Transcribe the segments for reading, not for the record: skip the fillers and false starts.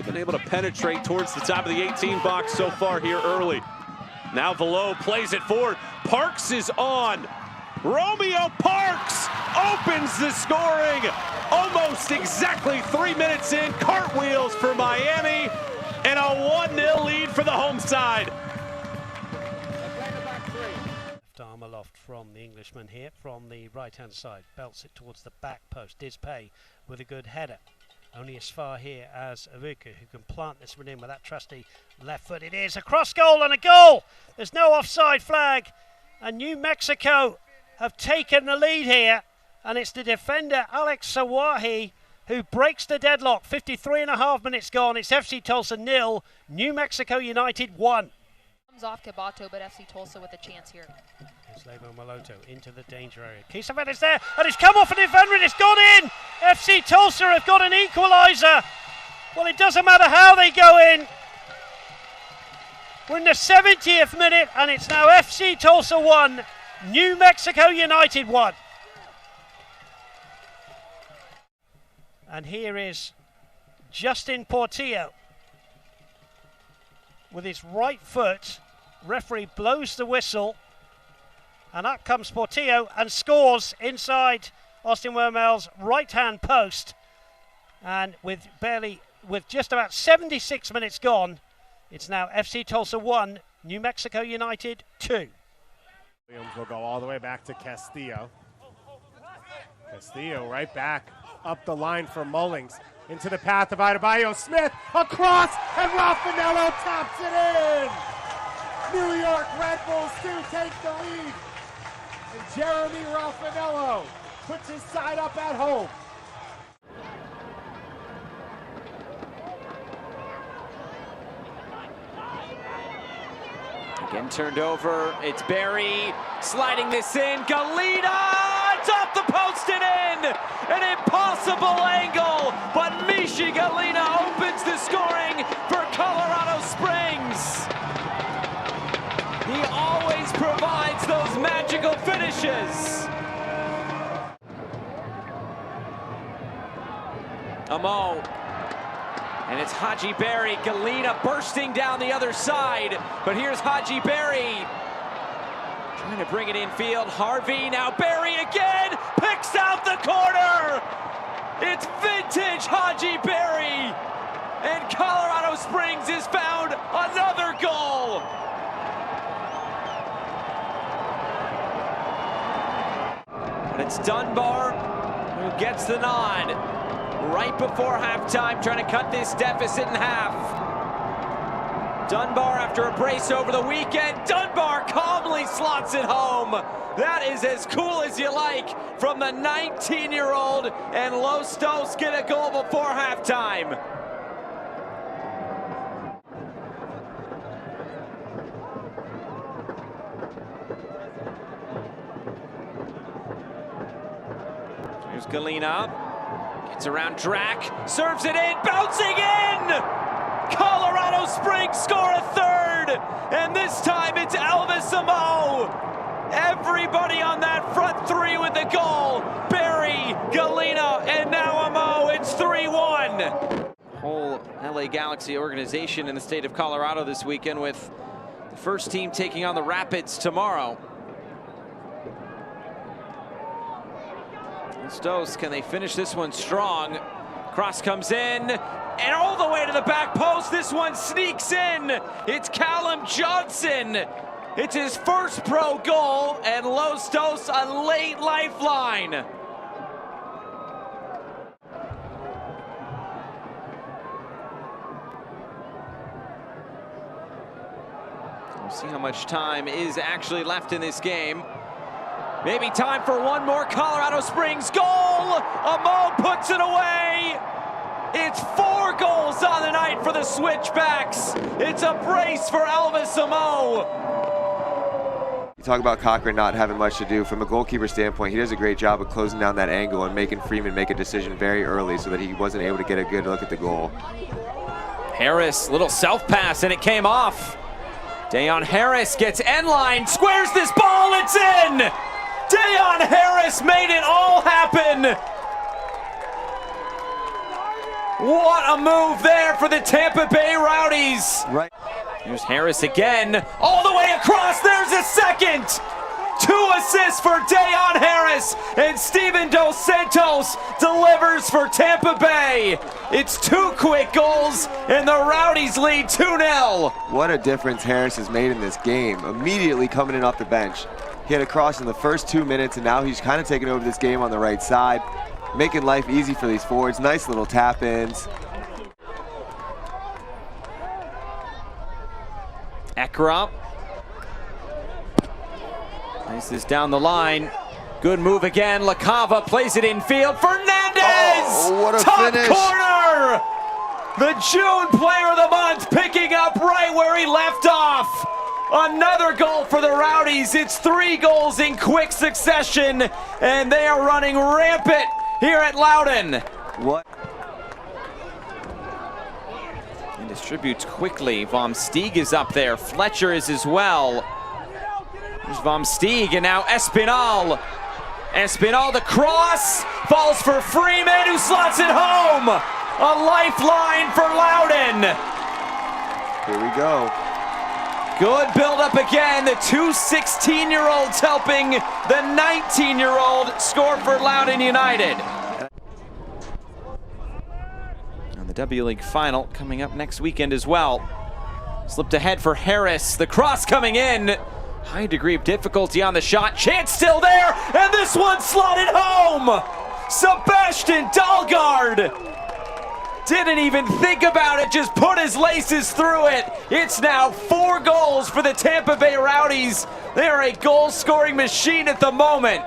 Really been able to penetrate towards the top of the 18 box so far here early. Now Velo plays it forward. Parks is on. Romeo Parks opens the scoring. Almost exactly 3 minutes in. Cartwheels for Miami. And a 1-0 lead for the home side. Left arm aloft from the Englishman here from the right-hand side. Belts it towards the back post. Dispay with a good header. Only as far here as Avuka, who can plant this one in with that trusty left foot. It is a cross goal and a goal. There's no offside flag. And New Mexico have taken the lead here. And it's the defender, Alex Sawahi, who breaks the deadlock. 53.5 minutes gone. It's FC Tulsa 0, New Mexico United 1. Comes off Cabato, but FC Tulsa with a chance here. Here's Lebo Maloto into the danger area. Kisavet is there, and it's come off a defender, and it's gone in. FC Tulsa have got an equaliser. Well, it doesn't matter how they go in. We're in the 70th minute, and it's now FC Tulsa 1, New Mexico United 1. And here is Justin Portillo with his right foot. Referee blows the whistle, and up comes Portillo and scores inside Austin Wormel's right-hand post. And with just about 76 minutes gone, it's now FC Tulsa 1, New Mexico United 2. Williams will go all the way back to Castillo. Castillo right back up the line for Mullings. Into the path of Adebayo Smith. Across, and Raffanello taps it in! New York Red Bulls 2 take the lead. And Jeremy Raffanello puts his side up at home. Again turned over, it's Barry sliding this in, Galina, it's off the post and in! An impossible angle, but Mishi Galina opens the scoring for Colorado Springs. He always provides those magical finishes. Amo. And it's Haji Berry, Galina bursting down the other side. But here's Haji Berry. Trying to bring it in field. Harvey, now Berry again, picks out the corner. It's vintage Haji Berry. And Colorado Springs has found another goal. And it's Dunbar who gets the nod. Right before halftime, trying to cut this deficit in half. Dunbar, after a brace over the weekend, Dunbar calmly slots it home. That is as cool as you like from the 19-year-old, and LouCity's get a goal before halftime. Here's Galina. Gets around Drac, serves it in, bouncing in! Colorado Springs score a third, and this time it's Elvis Amo. Everybody on that front three with the goal. Barry, Galina, and now Amo. It's 3-1. Whole LA Galaxy organization in the state of Colorado this weekend, with the first team taking on the Rapids tomorrow. Stos, can they finish this one strong? Cross comes in, and all the way to the back post. This one sneaks in. It's Callum Johnson. It's his first pro goal, and LouCity's a late lifeline. We'll see how much time is actually left in this game. Maybe time for one more Colorado Springs goal. Amo puts it away. It's 4 goals on the night for the Switchbacks. It's a brace for Elvis Amo. You talk about Cochran not having much to do. From a goalkeeper standpoint, he does a great job of closing down that angle and making Freeman make a decision very early so that he wasn't able to get a good look at the goal. Harris, little self pass, and it came off. Dayon Harris gets end line, squares this ball, it's in! Dayon Harris made it all happen. What a move there for the Tampa Bay Rowdies. Right. Here's Harris again, all the way across. There's a second. 2 assists for Dayon Harris, and Steven Dos Santos delivers for Tampa Bay. It's 2 quick goals, and the Rowdies lead 2-0. What a difference Harris has made in this game. Immediately coming in off the bench. He had a cross in the first 2 minutes, and now he's kind of taking over this game on the right side, making life easy for these forwards. Nice little tap-ins. Ekra. Nice this down the line. Good move again. LaCava plays it infield. Fernandez! Oh, what a top finish. corner! The June Player of the Month picking up right where he left off. Another goal for the Rowdies. It's 3 goals in quick succession, and they are running rampant here at Loudoun. What? And distributes quickly. Vom Steeg is up there. Fletcher is as well. There's Vom Steeg, and now Espinal. Espinal, the cross, falls for Freeman, who slots it home. A lifeline for Loudoun. Here we go. Good build-up again. The 2 16-year-olds helping the 19-year-old score for Loudoun United. And the W League final coming up next weekend as well. Slipped ahead for Harris. The cross coming in. High degree of difficulty on the shot. Chance still there, and this one slotted home. Sebastian Dahlgaard didn't even think about it, just put his laces through it. It's now 4 goals for the Tampa Bay Rowdies. They are a goal-scoring machine at the moment.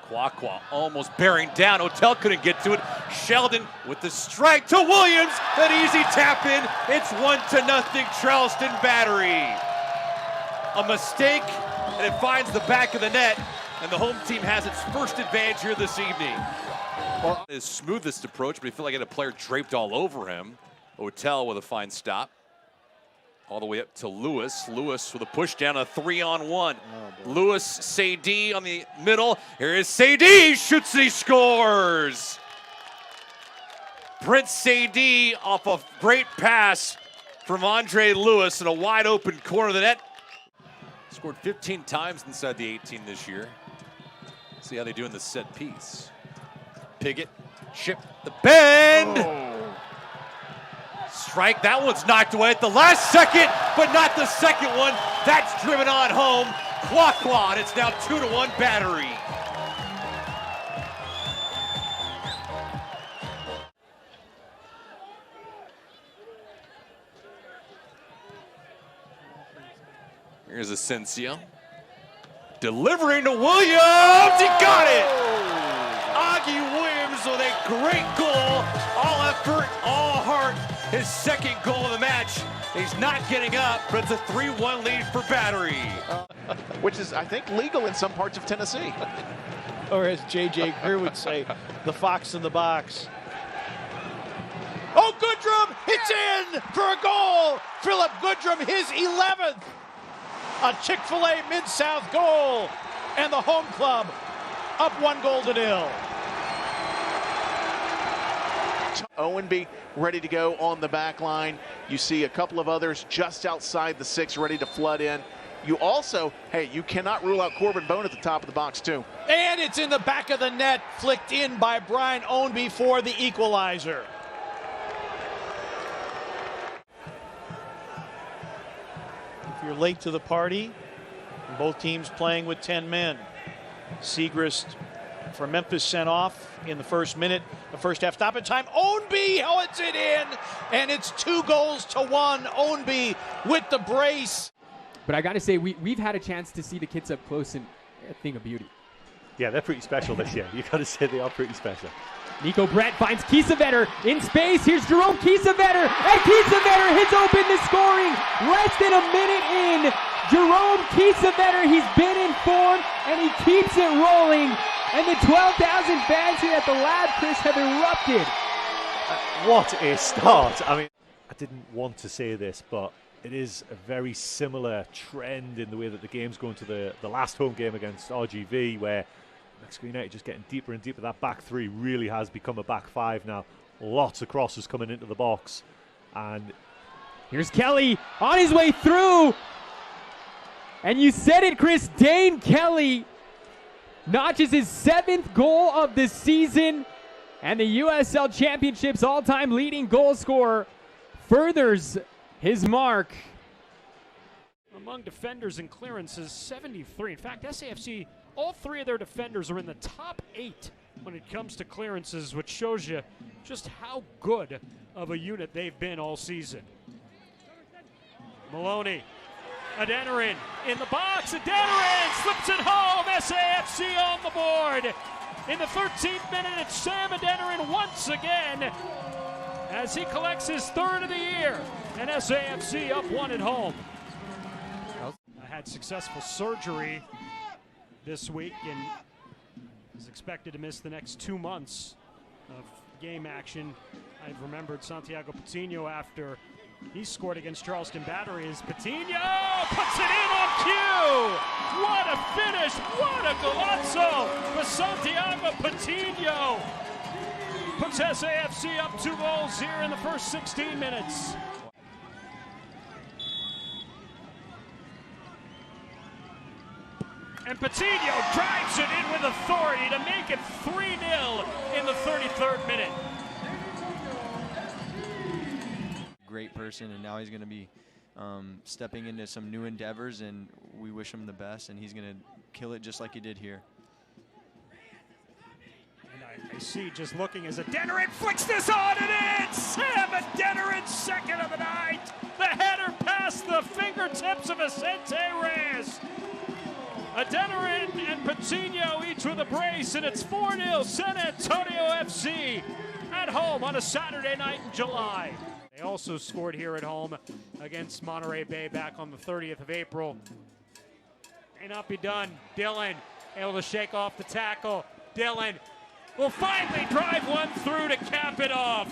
Kwakwa almost bearing down. Hotel couldn't get to it. Sheldon with the strike to Williams. An easy tap in. It's 1-0 Charleston Battery. A mistake, and it finds the back of the net, and the home team has its first advantage here this evening. Well, his smoothest approach, but he felt like he had a player draped all over him. Hotel with a fine stop. All the way up to Lewis. Lewis with a push down, a 3-on-1. Lewis, Sadie on the middle. Here is Sadie, shoots and he scores. Brent Sadie off a great pass from Andre Lewis in a wide open corner of the net. Scored 15 times inside the 18 this year. See how they do in the set piece. Piggott, chip, the bend. Oh. Strike, that one's knocked away at the last second, but not the second one. That's driven on home. Kwakwa, and it's now 2-1 Battery. Here's Asensio. Delivering to Williams, he got it! Augie Williams with a great goal. All effort, all heart. His second goal of the match. He's not getting up, but it's a 3-1 lead for Battery. Which is, I think, legal in some parts of Tennessee. Or as J.J. Greer would say, the fox in the box. Oh, Goodrum, it's in for a goal. Philip Goodrum, his 11th. A Chick-fil-A Mid-South goal. And the home club up 1-0. Owenby ready to go on the back line. You see a couple of others just outside the 6 ready to flood in. You also, hey, you cannot rule out Corbin Bone at the top of the box too. And it's in the back of the net, flicked in by Brian Owenby for the equalizer. If you're late to the party, both teams playing with 10 men. Segrist for Memphis sent off in the first minute, the first half stoppage time. Owenby hits it in, and it's 2-1. Owenby with the brace. But I got to say, we've had a chance to see the kids up close, and a thing of beauty. Yeah, they're pretty special this year. You got to say they are pretty special. Nico Brett finds Kiesewetter in space. Here's Jerome Kiesewetter, and Kiesewetter hits open the scoring. Less than a minute in, Jerome Kiesewetter, he's been in form, and he keeps it rolling. And the 12,000 fans here at the Lab, Chris, have erupted. What a start. I mean, I didn't want to say this, but it is a very similar trend in the way that the game's going to the last home game against RGV, where Mexico United just getting deeper and deeper. That back three really has become a back five now. Lots of crosses coming into the box. And here's Kelly on his way through. And you said it, Chris. Dane Kelly notches his 7th goal of the season. And the USL Championship's all-time leading goal scorer furthers his mark. Among defenders and clearances, 73. In fact, SAFC, all 3 of their defenders are in the top 8 when it comes to clearances, which shows you just how good of a unit they've been all season. Maloney, Adeniran in the box. Adeniran slips it home. SAFC on the board. In the 13th minute, it's Sam Adeniran once again as he collects his 3rd of the year. And SAFC up 1 at home. I had successful surgery this week and is expected to miss the next 2 months of game action. I've remembered Santiago Patino after he scored against Charleston Battery as Patino puts it in on cue. What a finish, what a golazo for Santiago Patino. Puts SAFC up 2 goals here in the first 16 minutes. And Patino drives it in with authority to make it 3-0 in the 33rd minute. Great person, and now he's going to be stepping into some new endeavors, and we wish him the best, and he's going to kill it just like he did here. And I see, just looking as Adeniran flicks this on, and it's Sam Adeniran's 2nd of the night. The header past the fingertips of Vicente Reyes. Adeniran and Patino each with a brace, and it's 4-0 San Antonio FC at home on a Saturday night in July. They also scored here at home against Monterey Bay back on the 30th of April. May not be done. Dillon able to shake off the tackle. Dillon will finally drive one through to cap it off.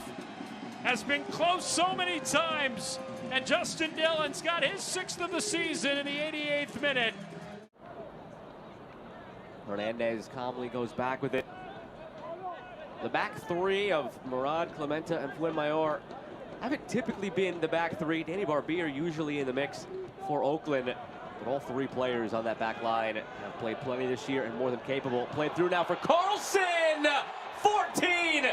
Has been close so many times, and Justin Dillon's got his 6th of the season in the 88th minute. Hernandez calmly goes back with it. The back 3 of Murad, Clementa, and Fuenmayor haven't typically been the back 3. Danny Barbier usually in the mix for Oakland. But all 3 players on that back line have played plenty this year and more than capable. Played through now for Carlson! 14!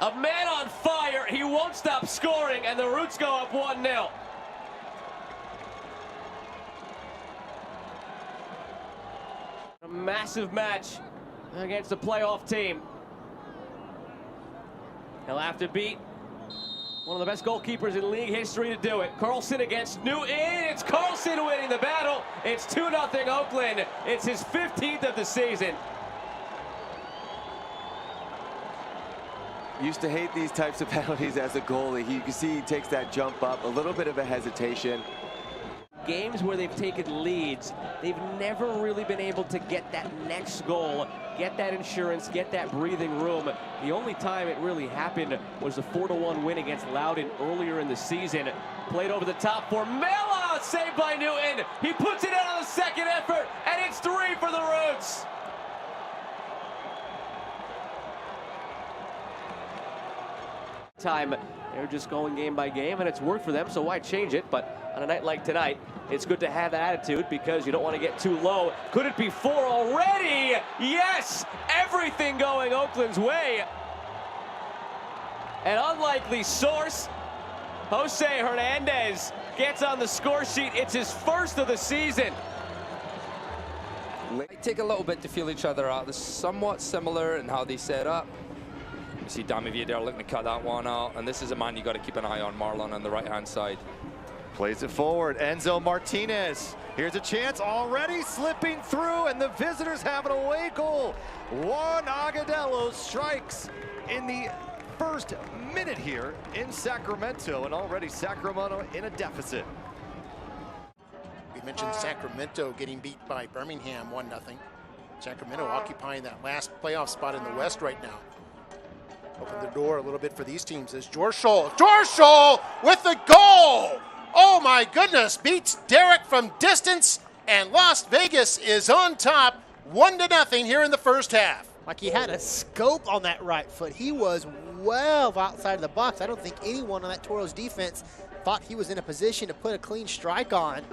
A man on fire. He won't stop scoring, and the Roots go up 1-0. A massive match against a playoff team. He'll have to beat one of the best goalkeepers in league history to do it. Carlson against Newton. It's Carlson winning the battle. It's 2-0 Oakland. It's his 15th of the season. Used to hate these types of penalties as a goalie. You can see he takes that jump up, a little bit of a hesitation. Games where they've taken leads, they've never really been able to get that next goal, get that insurance, get that breathing room. The only time it really happened was the 4-1 win against Loudoun earlier in the season. Played over the top for Mela, saved by Newton. He puts it out on the 2nd effort, and it's 3 for the Roots. Time, they're just going game by game, and it's worked for them, so why change it? But on a night like tonight, it's good to have that attitude because you don't want to get too low. Could it be 4 already? Yes! Everything going Oakland's way. An unlikely source. Jose Hernandez gets on the score sheet. It's his 1st of the season. They take a little bit to feel each other out. They're somewhat similar in how they set up. You see Dami Viadero looking to cut that one out, and this is a man you got to keep an eye on, Marlon, on the right-hand side. Plays it forward, Enzo Martinez. Here's a chance already slipping through, and the visitors have an away goal. Juan Agudelo strikes in the 1st minute here in Sacramento, and already Sacramento in a deficit. We mentioned Sacramento getting beat by Birmingham 1-0. Sacramento occupying that last playoff spot in the West right now. Open the door a little bit for these teams as Jorschel with the goal. Oh my goodness, beats Derek from distance, and Las Vegas is on top 1-0 here in the first half. Like he had a scope on that right foot. He was well outside of the box. I don't think anyone on that Toros defense thought he was in a position to put a clean strike on.